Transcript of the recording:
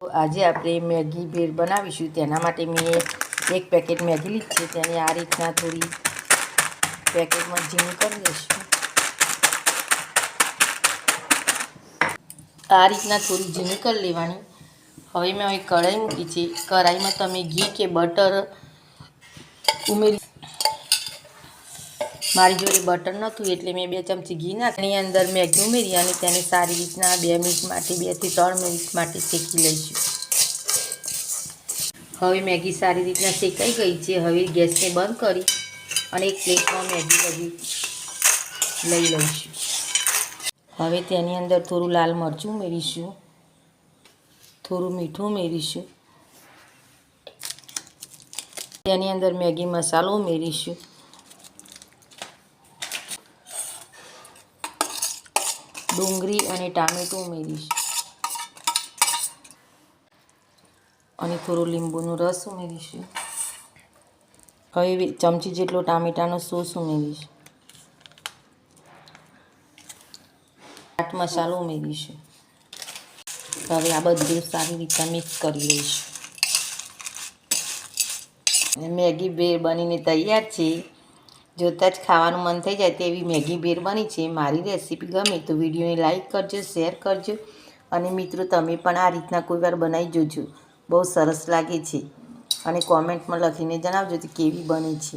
આજે આપણે મેગી ભેળ બનાવીશું। તેના માટે મેં એક પેકેટ મેગી લીધી છે। તેને આ રીતના થોડી પેકેટમાં ઝીણી કરી લઈશું। આ રીતના થોડી ઝીણી કરી લેવાની। હવે મેં એક કઢાઈ મૂકી છે। કઢાઈમાં તમે ઘી કે બટર ઉમેરી, મારી જોડે બટર નહોતું એટલે મેં 2 ચમચી ઘી નાખી એની અંદર મેગી ઉમેરી અને તેને સારી રીતના 2 મિનિટ માટે 2 થી 3 મિનિટ માટે શેકી લઈશું। હવે મેગી સારી રીતના શેકાઈ ગઈ છે। હવે ગેસને બંધ કરી અને એક પ્લેટમાં મેગી બધી લઈ લઈશું। હવે તેની અંદર થોડું લાલ મરચું ઉમેરીશું, થોડું મીઠું ઉમેરીશું, તેની અંદર મેગી મસાલો ઉમેરીશું, ડુંગળી અને ટામેટું ઉમેરીશું અને થોડો લીંબુનો રસ ઉમેરીશું। હવે ચમચી જેટલો ટામેટાનો સોસ ઉમેરીશું, ચાટ મસાલો ઉમેરીશું। હવે આ બધું સારી રીતે મિક્સ કરી લઈશું। મેગી ભેળ બનીને તૈયાર છે। જોતાં જ ખાવાનું મન થઈ જાય તેવી મેગી ભેળ બની છે। મારી રેસીપી ગમે તો વિડીયોને લાઈક કરજો, શેર કરજો અને મિત્રો તમે પણ આ રીતના કોઈ વાર બનાવી જોજો, બહુ સરસ લાગે છે અને કોમેન્ટમાં લખીને જણાવજો કે કેવી બની છે।